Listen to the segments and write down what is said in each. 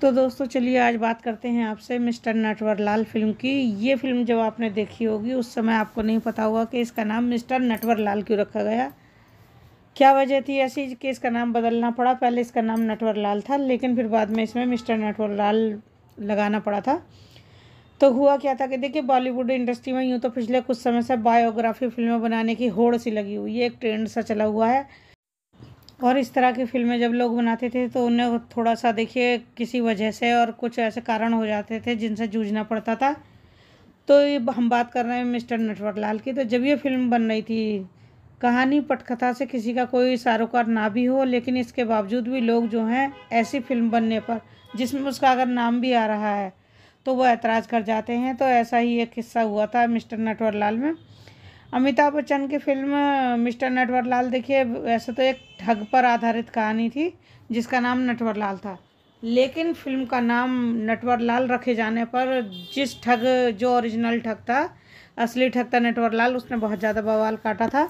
तो दोस्तों चलिए आज बात करते हैं आपसे मिस्टर नटवरलाल फ़िल्म की। ये फ़िल्म जब आपने देखी होगी उस समय आपको नहीं पता होगा कि इसका नाम मिस्टर नटवरलाल क्यों रखा गया। क्या वजह थी ऐसी कि इसका नाम बदलना पड़ा। पहले इसका नाम नटवरलाल था, लेकिन फिर बाद में इसमें मिस्टर नटवरलाल लगाना पड़ा था। तो हुआ क्या था कि देखिए, बॉलीवुड इंडस्ट्री में यूँ तो पिछले कुछ समय से बायोग्राफी फ़िल्में बनाने की होड़ सी लगी हुई है, एक ट्रेंड सा चला हुआ है। और इस तरह की फ़िल्में जब लोग बनाते थे तो उन्हें थोड़ा-सा देखिए किसी वजह से और कुछ ऐसे कारण हो जाते थे जिनसे जूझना पड़ता था। तो ये हम बात कर रहे हैं मिस्टर नटवरलाल की। तो जब ये फ़िल्म बन रही थी, कहानी पटकथा से किसी का कोई सरोकार ना भी हो, लेकिन इसके बावजूद भी लोग जो हैं ऐसी फ़िल्म बनने पर जिसमें उसका अगर नाम भी आ रहा है तो वो ऐतराज़ कर जाते हैं। तो ऐसा ही एक किस्सा हुआ था मिस्टर नटवरलाल में। अमिताभ बच्चन की फ़िल्म मिस्टर नटवरलाल देखिए, वैसे तो एक ठग पर आधारित कहानी थी जिसका नाम नटवरलाल था, लेकिन फ़िल्म का नाम नटवरलाल रखे जाने पर जिस ठग जो ओरिजिनल ठग था, असली ठग था नटवरलाल, उसने बहुत ज़्यादा बवाल काटा था।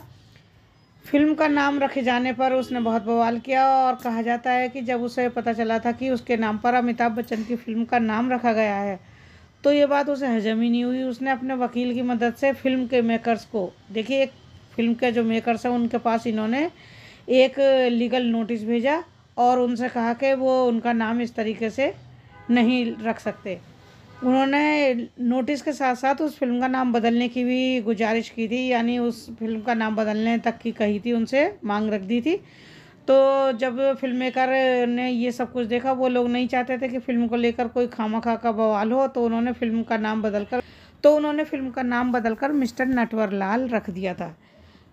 फ़िल्म का नाम रखे जाने पर उसने बहुत बवाल किया और कहा जाता है कि जब उसे पता चला था कि उसके नाम पर अमिताभ बच्चन की फ़िल्म का नाम रखा गया है तो ये बात उसे हजम ही नहीं हुई। उसने अपने वकील की मदद से फ़िल्म के मेकर्स को, देखिए एक फ़िल्म के जो मेकर्स हैं उनके पास इन्होंने एक लीगल नोटिस भेजा और उनसे कहा कि वो उनका नाम इस तरीके से नहीं रख सकते। उन्होंने नोटिस के साथ साथ उस फ़िल्म का नाम बदलने की भी गुजारिश की थी, यानी उस फ़िल्म का नाम बदलने तक की कही थी, उनसे मांग रख दी थी। तो जब फ़िल्म मेकर ने ये सब कुछ देखा, वो लोग नहीं चाहते थे कि फ़िल्म को लेकर कोई खामखा का बवाल हो, तो उन्होंने फ़िल्म का नाम बदलकर मिस्टर नटवरलाल रख दिया था।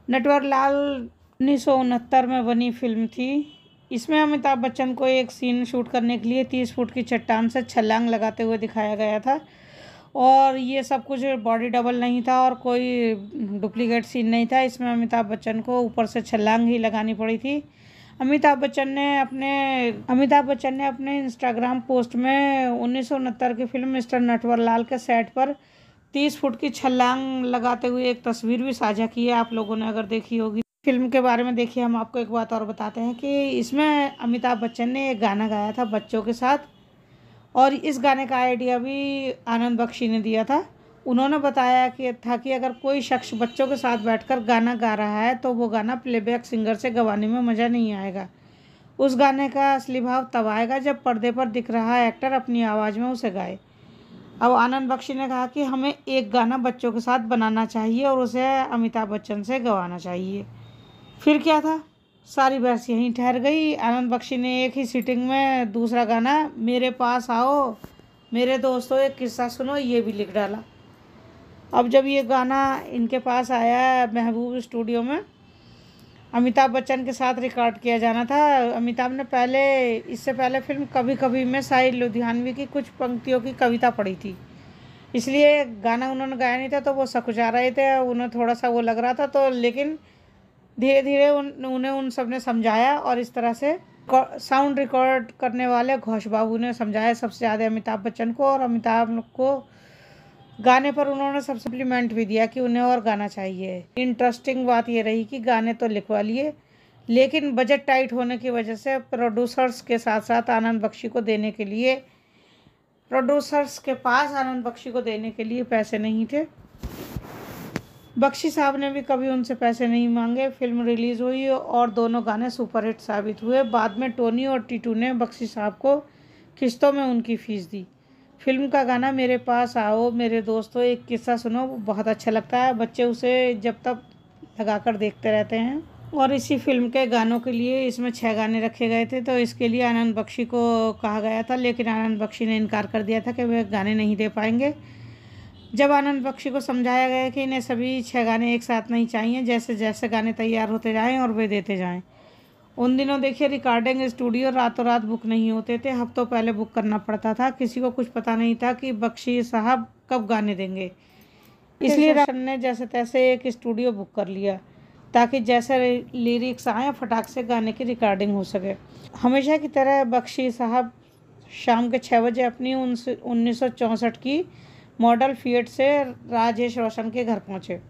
नटवरलाल 1969 में बनी फ़िल्म थी। इसमें अमिताभ बच्चन को एक सीन शूट करने के लिए 30 फुट की चट्टान से छलांग लगाते हुए दिखाया गया था और ये सब कुछ बॉडी डबल नहीं था और कोई डुप्लीकेट सीन नहीं था। इसमें अमिताभ बच्चन को ऊपर से छलांग ही लगानी पड़ी थी। अमिताभ बच्चन ने अपने इंस्टाग्राम पोस्ट में 1969 की फ़िल्म मिस्टर नटवरलाल के सेट पर 30 फुट की छलांग लगाते हुए एक तस्वीर भी साझा की है, आप लोगों ने अगर देखी होगी। फ़िल्म के बारे में देखिए, हम आपको एक बात और बताते हैं कि इसमें अमिताभ बच्चन ने एक गाना गाया था बच्चों के साथ और इस गाने का आइडिया भी आनंद बख्शी ने दिया था। उन्होंने बताया कि अगर कोई शख्स बच्चों के साथ बैठकर गाना गा रहा है तो वो गाना प्लेबैक सिंगर से गवाने में मज़ा नहीं आएगा। उस गाने का असली भाव तब आएगा जब पर्दे पर दिख रहा एक्टर अपनी आवाज़ में उसे गाए। अब आनंद बख्शी ने कहा कि हमें एक गाना बच्चों के साथ बनाना चाहिए और उसे अमिताभ बच्चन से गवाना चाहिए। फिर क्या था, सारी बहस यहीं ठहर गई। आनंद बख्शी ने एक ही सीटिंग में दूसरा गाना मेरे पास आओ मेरे दोस्तों एक किस्सा सुनो ये भी लिख डाला। अब जब ये गाना इनके पास आया महबूब स्टूडियो में, अमिताभ बच्चन के साथ रिकॉर्ड किया जाना था। अमिताभ ने इससे पहले फ़िल्म कभी कभी में साहिर लुधियानवी की कुछ पंक्तियों की कविता पढ़ी थी, इसलिए गाना उन्होंने गाया नहीं था तो वो सकुचा रहे थे, उन्हें थोड़ा सा वो लग रहा था। तो लेकिन धीरे धीरे उन्हें उन सब ने समझाया और इस तरह से साउंड रिकॉर्ड करने वाले घोष बाबू ने समझाया सबसे ज़्यादा अमिताभ बच्चन को, और अमिताभ को गाने पर उन्होंने सप्लीमेंट भी दिया कि उन्हें और गाना चाहिए। इंटरेस्टिंग बात ये रही कि गाने तो लिखवा लिए, लेकिन बजट टाइट होने की वजह से प्रोड्यूसर्स के पास आनंद बख्शी को देने के लिए पैसे नहीं थे। बख्शी साहब ने भी कभी उनसे पैसे नहीं मांगे। फिल्म रिलीज़ हुई और दोनों गाने सुपरहिट साबित हुए। बाद में टोनी और टीटू ने बख्शी साहब को किस्तों में उनकी फ़ीस दी। फिल्म का गाना मेरे पास आओ मेरे दोस्तों एक किस्सा सुनो बहुत अच्छा लगता है, बच्चे उसे जब तक लगाकर देखते रहते हैं। और इसी फिल्म के गानों के लिए इसमें 6 गाने रखे गए थे, तो इसके लिए आनंद बख्शी को कहा गया था, लेकिन आनंद बख्शी ने इनकार कर दिया था कि वे गाने नहीं दे पाएंगे। जब आनंद बख्शी को समझाया गया कि इन्हें सभी 6 गाने एक साथ नहीं चाहिए, जैसे जैसे गाने तैयार होते जाएं और वे देते जाएं। उन दिनों देखिए रिकॉर्डिंग स्टूडियो रातों रात बुक नहीं होते थे, हफ्तों पहले बुक करना पड़ता था। किसी को कुछ पता नहीं था कि बख्शी साहब कब गाने देंगे, इसलिए रोशन ने जैसे तैसे एक स्टूडियो बुक कर लिया ताकि जैसे लिरिक्स आए फटाक से गाने की रिकॉर्डिंग हो सके। हमेशा की तरह बख्शी साहब शाम के 6 बजे अपनी 1964 की मॉडल फिएट से राजेश रोशन के घर पहुंचे,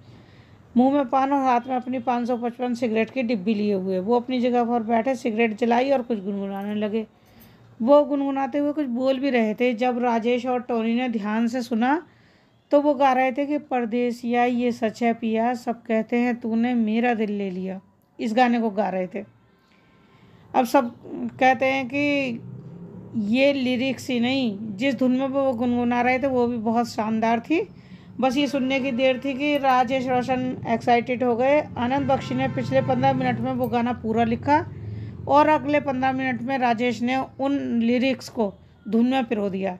मुंह में पान और हाथ में अपनी 555 सिगरेट की डिब्बी लिए हुए। वो अपनी जगह पर बैठे सिगरेट जलाई और कुछ गुनगुनाने लगे। वो गुनगुनाते हुए कुछ बोल भी रहे थे। जब राजेश और टोनी ने ध्यान से सुना तो वो गा रहे थे कि परदेसिया ये सच है पिया, सब कहते हैं तूने मेरा दिल ले लिया। इस गाने को गा रहे थे। अब सब कहते हैं कि ये लिरिक्स ही नहीं, जिस धुन में वो गुनगुना रहे थे वो भी बहुत शानदार थी। बस ये सुनने की देर थी कि राजेश रोशन एक्साइटेड हो गए। आनंद बख्शी ने पिछले 15 मिनट में वो गाना पूरा लिखा और अगले 15 मिनट में राजेश ने उन लिरिक्स को धुन में पिरो दिया।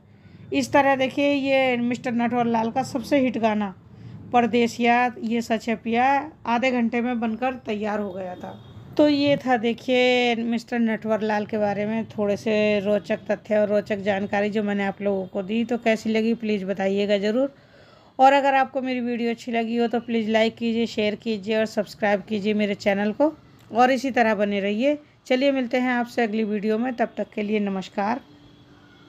इस तरह देखिए ये मिस्टर नटवर लाल का सबसे हिट गाना परदेसिया ये सच है पिया आधे घंटे में बनकर तैयार हो गया था। तो ये था देखिए मिस्टर नटवर लाल के बारे में थोड़े से रोचक तथ्य और रोचक जानकारी जो मैंने आप लोगों को दी। तो कैसी लगी प्लीज़ बताइएगा ज़रूर। और अगर आपको मेरी वीडियो अच्छी लगी हो तो प्लीज़ लाइक कीजिए, शेयर कीजिए और सब्सक्राइब कीजिए मेरे चैनल को। और इसी तरह बने रहिए। चलिए मिलते हैं आपसे अगली वीडियो में, तब तक के लिए नमस्कार।